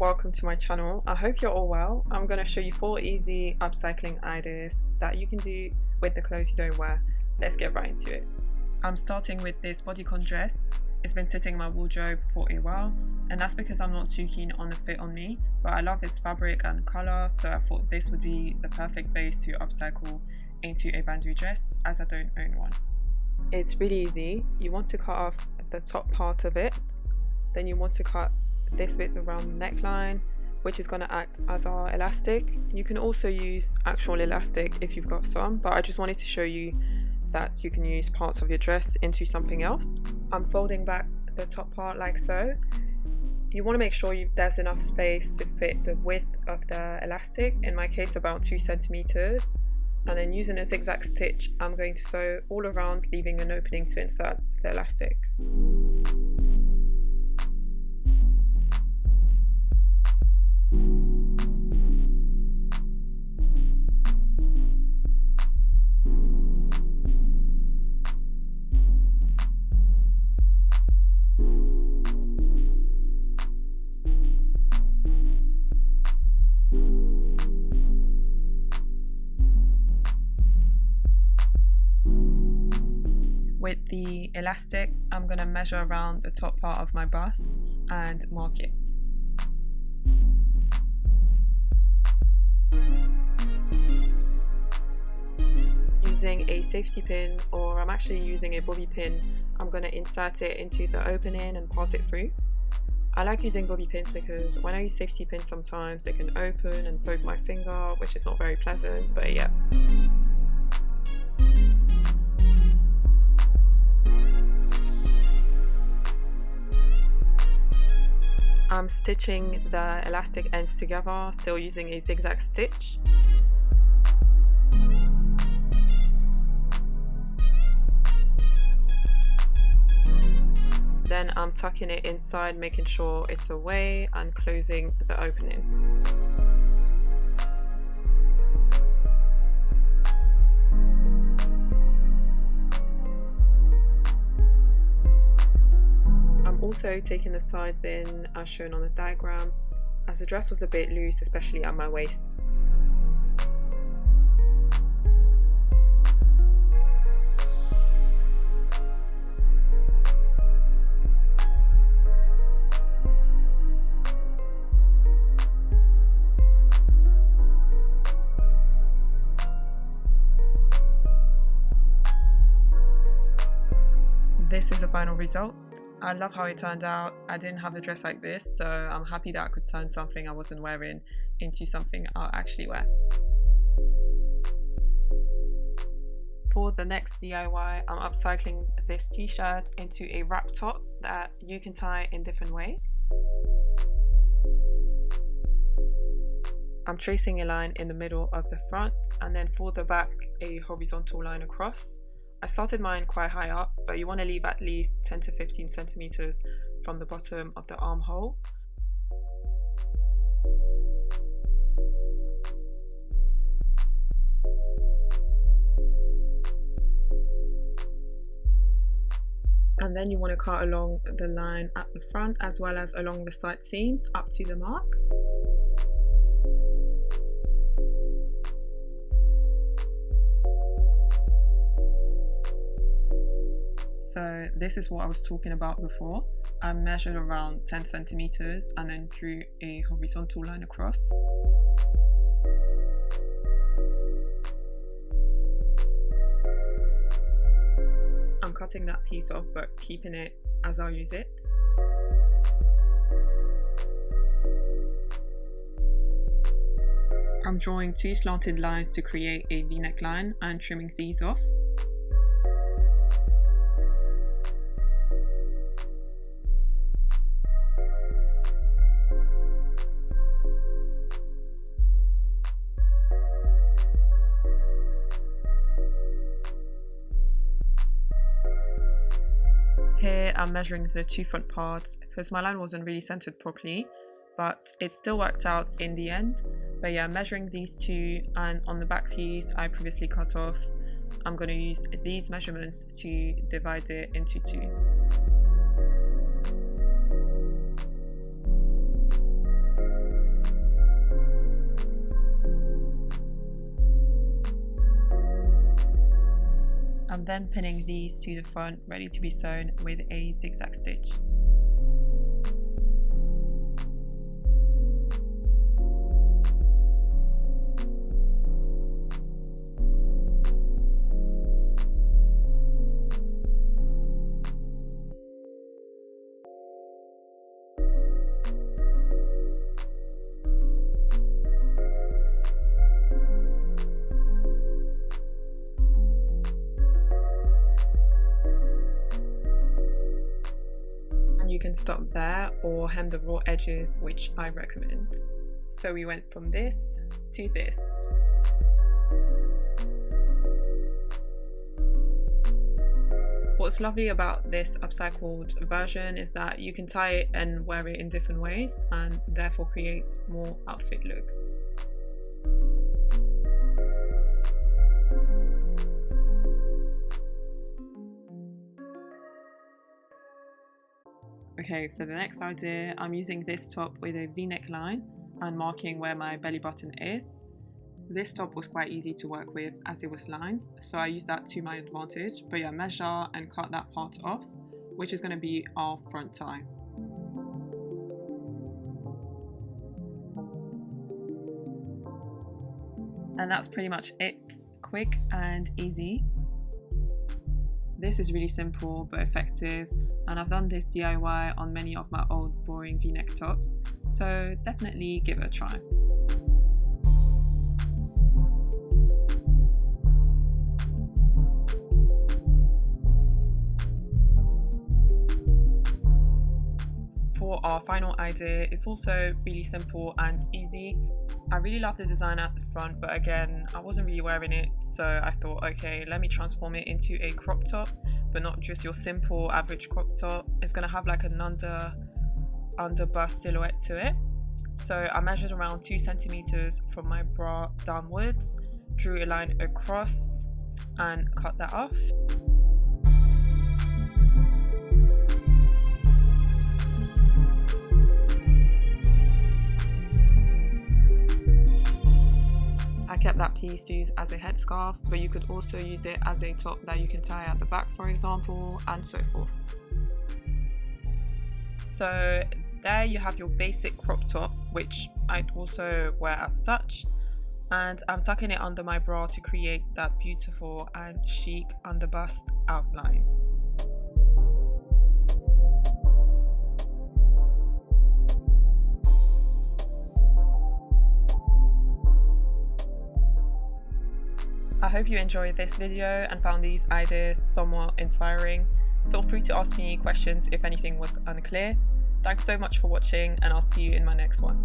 welcome to my channel. I hope you're all well. I'm going to show you 4 easy upcycling ideas that you can do with the clothes you don't wear. Let's get right into it. I'm starting with this bodycon dress. It's been sitting in my wardrobe for a while, and that's because I'm not too keen on the fit on me, but I love its fabric and colour, so I thought this would be the perfect base to upcycle into a bandeau dress, as I don't own one. It's really easy. You want to cut off the top part of it, then you want to cut this bit around the neckline, which is going to act as our elastic. You can also use actual elastic if you've got some, but I just wanted to show you that you can use parts of your dress into something else. I'm folding back the top part like so. You want to make sure there's enough space to fit the width of the elastic, in my case about 2 centimeters. And then using a zigzag stitch, I'm going to sew all around, leaving an opening to insert the elastic. With the elastic, I'm going to measure around the top part of my bust and mark it. Using a safety pin, or I'm actually using a bobby pin, I'm going to insert it into the opening and pass it through. I like using bobby pins because when I use safety pins sometimes they can open and poke my finger, which is not very pleasant, but yeah. I'm stitching the elastic ends together, still using a zigzag stitch. Then I'm tucking it inside, making sure it's away and closing the opening. Also taking the sides in as shown on the diagram, as the dress was a bit loose, especially at my waist. This is the final result. I love how it turned out. I didn't have a dress like this, so I'm happy that I could turn something I wasn't wearing into something I'll actually wear. For the next DIY, I'm upcycling this t-shirt into a wrap top that you can tie in different ways. I'm tracing a line in the middle of the front, and then for the back, a horizontal line across. I started mine quite high up, but you want to leave at least 10 to 15 centimeters from the bottom of the armhole. And then you want to cut along the line at the front as well as along the side seams up to the mark. So this is what I was talking about before. I measured around 10 centimeters and then drew a horizontal line across. I'm cutting that piece off but keeping it as I'll use it. I'm drawing 2 slanted lines to create a V-neck line and trimming these off. Here I'm measuring the 2 front parts because my line wasn't really centered properly, but it still worked out in the end. But yeah, measuring these 2, and on the back piece I previously cut off, I'm going to use these measurements to divide it into 2. I'm then pinning these to the front, ready to be sewn with a zigzag stitch. You can stop there or hem the raw edges, which I recommend. So we went from this to this. What's lovely about this upcycled version is that you can tie it and wear it in different ways and therefore create more outfit looks. Okay, for the next idea, I'm using this top with a V-neck line and marking where my belly button is. This top was quite easy to work with as it was lined, so I used that to my advantage. But yeah, measure and cut that part off, which is going to be our front tie. And that's pretty much it. Quick and easy. This is really simple but effective, and I've done this DIY on many of my old boring V-neck tops, so definitely give it a try. For our final idea, it's also really simple and easy. I really love the design at the front, but again, I wasn't really wearing it, so I thought, okay, let me transform it into a crop top, but not just your simple average crop top. It's gonna have like an under bust silhouette to it. So I measured around 2 centimeters from my bra downwards, drew a line across and cut that off. I kept that piece to use as a headscarf, but you could also use it as a top that you can tie at the back, for example, and so forth. So there you have your basic crop top, which I'd also wear as such, and I'm tucking it under my bra to create that beautiful and chic underbust outline. I hope you enjoyed this video and found these ideas somewhat inspiring. Feel free to ask me questions if anything was unclear. Thanks so much for watching, and I'll see you in my next one.